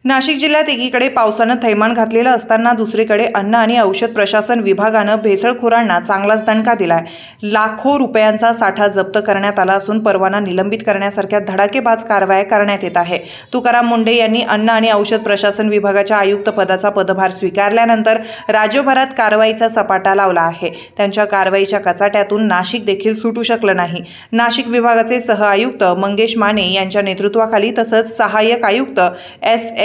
नाशिक जिल्ह्यात एकीकडे पावसानं थैमान घातलेलं असताना दुसरीकडे अन्न आणि औषध प्रशासन विभागानं भेसळखोरांना चांगलाच दणका दिलाय। लाखो रुपयांचा साठा जप्त करण्यात आला असून परवाना निलंबित करण्यासारख्या धडाकेबाज कारवाया करण्यात येत आहे। तुकाराम मुंढे यांनी अन्न आणि औषध प्रशासन विभागाच्या आयुक्त पदाचा पदभार स्वीकारल्यानंतर राज्यभरात कारवाईचा सपाटा लावला आहे। त्यांच्या कारवाईच्या कचाट्यातून नाशिक देखील सुटू शकलं नाही। नाशिक विभागाचे सह आयुक्त मंगेश माने यांच्या नेतृत्वाखाली तसंच सहाय्यक आयुक्त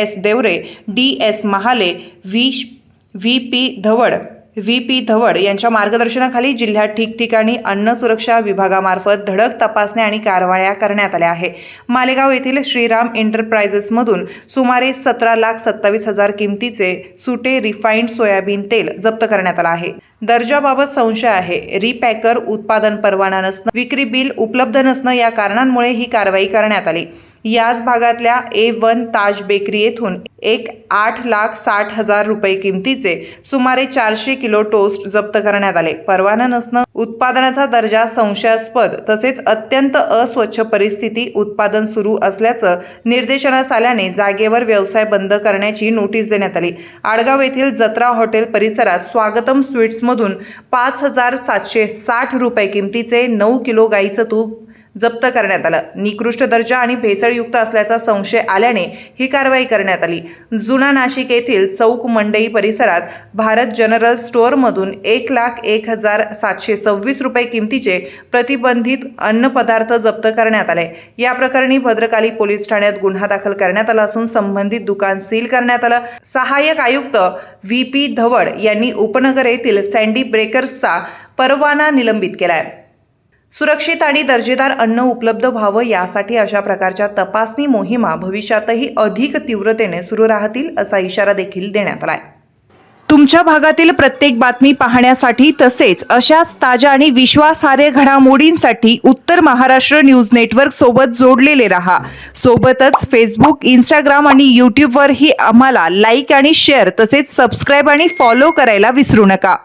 S Deore, D S. Mahale, V P. Dhawad यांच्या मार्गदर्शनाखाली जिल्ह्यात ठिकठिकाणी अन्न सुरक्षा विभागामार्फत धडक तपासण्या आणि कारवाया करण्यात आल्या आहे। मालेगाव येथील श्रीराम एंटरप्राइजेसमधून सुमारे 17,27,000 किमतीचे सुटे रिफाइंड सोयाबीन तेल जप्त करण्यात आलं आहे। दर्जाबाबत संशय आहे। रिपॅकर, उत्पादन परवाना नसणं, विक्री बिल उपलब्ध नसणं या कारणांमुळे ही कारवाई करण्यात आली। याच भागातल्या A1 ताज बेकरी येथून 8,60,000 रुपये किमतीचे सुमारे 400 किलो टोस्ट जप्त करण्यात आले। परवाना नसणं, उत्पादनाचा दर्जा संशयास्पद तसेच अत्यंत अस्वच्छ परिस्थिती उत्पादन सुरू असल्याचं निदर्शनास आल्याने जागेवर व्यवसाय बंद करण्याची नोटीस देण्यात आली। आडगाव येथील जत्रा हॉटेल परिसरात स्वागतम स्वीट्समधून 5,760 रुपये किमतीचे 9 किलो गाईचं तूप जप्त करण्यात आलं। निकृष्ट दर्जा आणि भेसळयुक्त असल्याचा संशय आल्याने ही कारवाई करण्यात आली। जुना नाशिक येथील चौक मंडई परिसरात भारत जनरल स्टोअरमधून 1,01,726 रुपये किमतीचे प्रतिबंधित अन्न पदार्थ जप्त करण्यात आले। या प्रकरणी भद्रकाली पोलीस ठाण्यात गुन्हा दाखल करण्यात आला असून संबंधित दुकान सील करण्यात आलं। सहाय्यक आयुक्त व्ही.पी. धवड यांनी उपनगर येथील सँडी ब्रेकर्सचा परवाना निलंबित केलाय। सुरक्षित आणि दर्जेदार अन्न उपलब्ध व्हावं यासाठी अशा प्रकारच्या तपासणी मोहिमा भविष्यातही अधिक तीव्रतेने सुरू राहतील असा इशारा देखील देण्यात आलाय। तुमच्या भागातील प्रत्येक बातमी पाहण्यासाठी तसेच अशाच ताज्या आणि विश्वासार्ह घडामोडींसाठी उत्तर महाराष्ट्र न्यूज नेटवर्क सोबत जोडलेले रहा। सोबतच फेसबुक, इंस्टाग्राम आणि यूट्यूबवरही आम्हाला लाईक आणि शेअर तसेच सबस्क्राईब आणि फॉलो करायला विसरू नका।